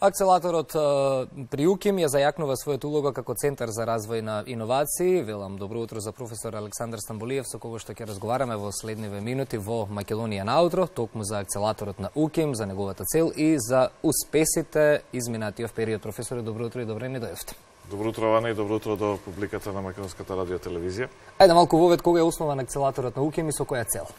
Акселаторот при УКИМ ја зајакнува својата улога како центар за развој на иновации. Велам добро утро за професор Александар Стамболиев, со кого што ќе разговараме во следниве минути во Македонија наутро, токму за акселаторот на УКИМ, за неговата цел и за успесите изминатиот период. Професоре, добро утро и добре ни дојдовте. Добро утро, Вана, и добро утро до публиката на Македонската радиотелевизија. Ајде малку вовед, кога е основан акселаторот на УКИМ и со која цел?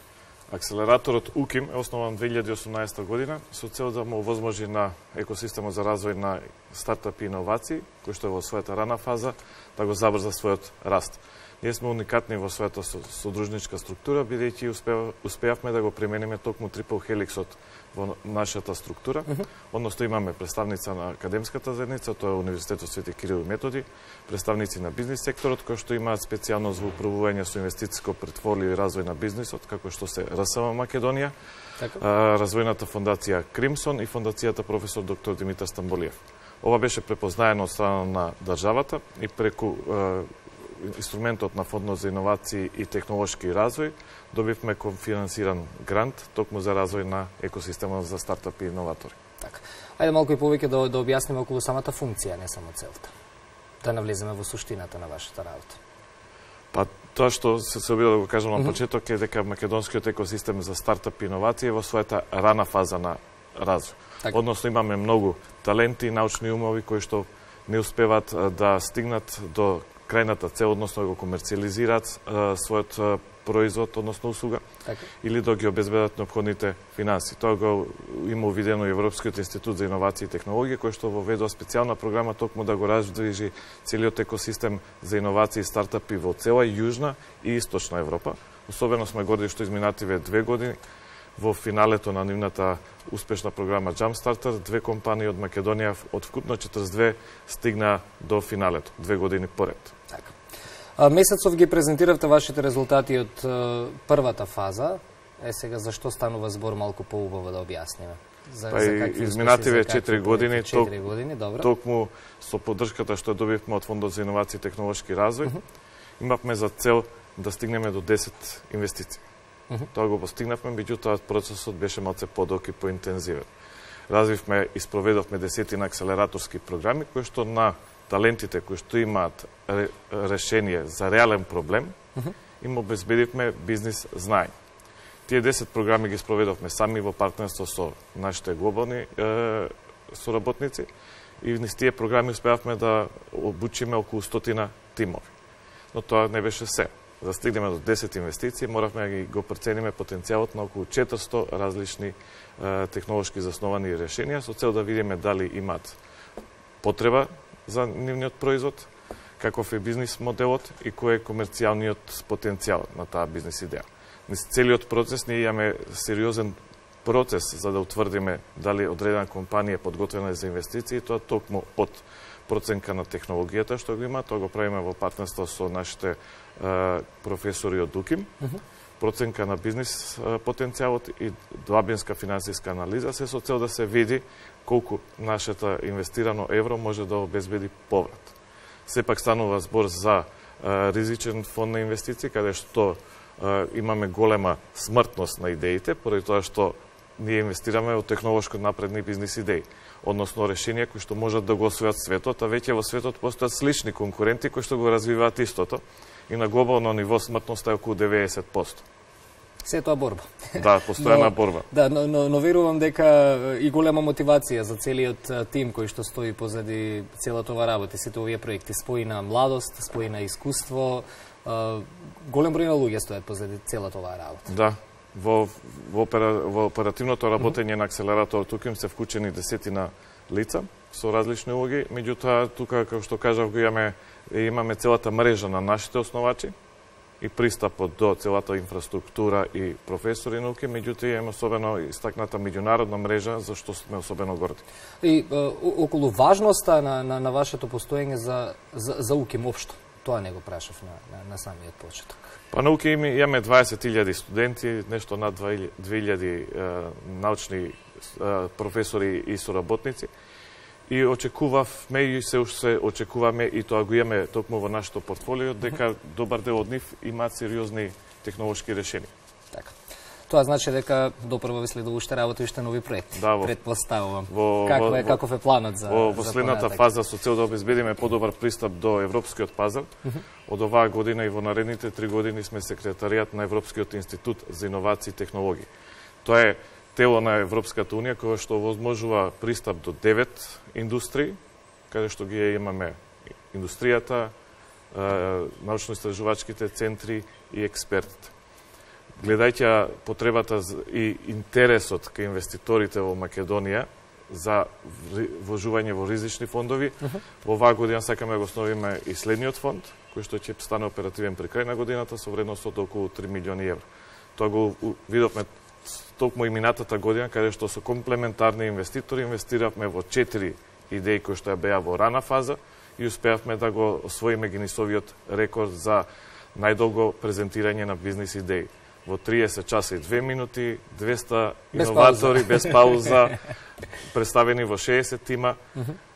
Акселераторот УКИМ е основан 2018 година со цел да му овозможи на екосистемот за развој на стартапи и иновации, кој што е во својата рана фаза, да го забрза својот раст. Ние сме уникатни во својата содружничка структура, бидејќи успеавме да го премениме токму трипл хеликсот во нашата структура. Односно имаме представница на академската заедница, тоа е Универзитетот Свети Кирил и Методи, представници на бизнис секторот кои што имаат специјално за управување со инвестициско портфолио и развој на бизнисот, како што се РСВ Македонија, развојната фондација Кримсон и фондацијата професор доктор Димитар Стамболиев. Ова беше препознаено од страна на државата и преку инструментот на Фондот за иновации и технолошки развој добивме конфинансиран грант токму за развој на екосистемот за стартапи и иноватори. Така. Ајде малку и повеќе да објасниме околу самата функција, не само целта. Да навлеземе во суштината на вашата работа. Па тоа што се обида да го кажам на почеток е дека македонскиот екосистем за стартапи и иновации е во својата рана фаза на развој. Така. Односно имаме многу таленти и научни умови кои што не успеваат да стигнат до крајната цел, односно да го комерцијализираат својот производ, односно услуга, или да ги обезбедат необходните финанси. Тоа го има увидено и Европскиот институт за иновации и технологија, кој што воведува специјална програма токму да го раздвижи целиот екосистем за иновации и стартапи во цела Јужна и Источна Европа. Особено сме горди што изминативе 2 години во финалето на нивната успешна програма Jumpstarter, 2 компании од Македонија од вкупно 42 стигна до финалето, 2 години поред. Така. Месецов ги презентиравте вашите резултати од првата фаза. Сега зашто станува збор малку поубаво да објасниме? Изминативе 4 години, токму со поддршката што добивме од Фондот за иновации и технолошки развој, имавме за цел да стигнеме до 10 инвестиции. Тоа го постигнавме, меѓутоа процесот беше малце подолг и поинтензивен. Развивме и спроведовме десетина акселераторски програми кои што на талентите кои што имаат решение за реален проблем, им обезбедивме бизнис знаење. Тие 10 програми ги спроведовме сами во партнерство со нашите глобални соработници и низ тие програми успеавме да обучиме околу 100 тимови. Но тоа не беше се. За да стигнеме до 10 инвестиции, моравме да го процениме потенцијалот на околу 400 различни технолошки засновани решенија со цел да видиме дали имаат потреба за нивниот производ, каков е бизнис моделот и кој е комерцијалниот потенцијал на таа бизнис идеја. Низ целиот процес ние имаме сериозен процес за да утврдиме дали одредена компанија е подготвена за инвестиции, тоа токму од проценка на технологијата што го има, тоа го правиме во партнерство со нашите професори од УКИМ, проценка на бизнис потенцијалот и длабинска финансиска анализа, се со цел да се види колку нашата инвестирано евро може да обезбеди поврат. Сепак станува збор за ризичен фонд на инвестиции, каде што имаме голема смртност на идеите, поради тоа што ние инвестираме во технолошко напредни бизнис идеи, односно решенија кои што можат да го освојат светот, а веќе во светот постојат слични конкуренти кои што го развиваат истото и на глобално ниво смртноста е околу 90%. Се тоа борба. Да, постојана борба. Да, но верувам дека и голема мотивација за целиот тим кој што стои позади целата ова работа, сите овие проекти, спои на младост, спои на искуство, голем број на луѓе стојат позади целата оваа работа. Да. Во оперативното работење на акселераторот УКИМ се вклучени десетина лица со различни улоги, меѓутоа тука, како што кажав, имаме целата мрежа на нашите основачи и пристапот до целата инфраструктура и професори на УКИМ, меѓутоа имаме особено истакната меѓународна мрежа, за што сме особено горди. И околу важноста на вашето постоење за УКИМ општо, тоа не го прашав на самиот почеток. Па на УКИМ имаме 20.000 студенти, нешто над 2.000 научни професори и соработници. И очекувавме и се уште очекуваме и тоа го имаме токму во нашето портфолио дека добар дел од нив имаат сериозни технолошки решенија. Така. Тоа значи дека допрва ви следува уште работа и уште нови проекти. Да, предпоставувам. Каков е планот за во последната фаза со цел да обезбедиме подобар пристап до европскиот пазар? Од оваа година и во наредните 3 години сме секретаријат на Европскиот институт за иновации и технологии. Тоа е тело на Европската унија кое што возможува пристап до 9 индустрии, каде што ги имаме индустријата, научно-истражувачките центри и експертите. Гледајќи потребата и интересот кај инвеститорите во Македонија за вложување во ризични фондови, во оваа година сакаме да го основиме и следниот фонд, кој што ќе стане оперативен при крај на годината со вредност од околу 3 милиони евро. Тоа го видовме токму и минатата година, каде што со комплементарни инвеститори инвестиравме во 4 идеи кои што беа во рана фаза и успеавме да го освоиме Гинисовиот рекорд за најдолго презентирање на бизнис идеи. Во 30 часа и 2 минути, 200 иноватори без пауза, представени во 60 тима,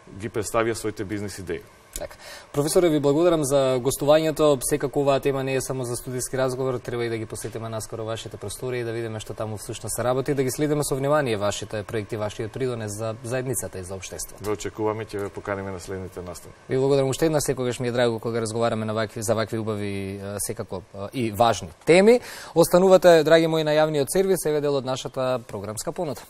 ги представија своите бизнис идеи. Така. Професоре, ви благодарам за гостувањето. Секако оваа тема не е само за студиски разговор, треба и да ги посетиме наскоро вашите простори и да видиме што таму всушност се работи и да ги следиме со внимание вашите проекти, вашиот придонес за заедницата и за општеството. Ве очекуваме, ќе ве поканиме на следните настани. Ви благодарам уште еднаш, секогаш ми е драго кога разговараме за вакви убави секако и важни теми. Останувате, драги мои, на јавниот сервис, еве дел од нашата програмска понуда.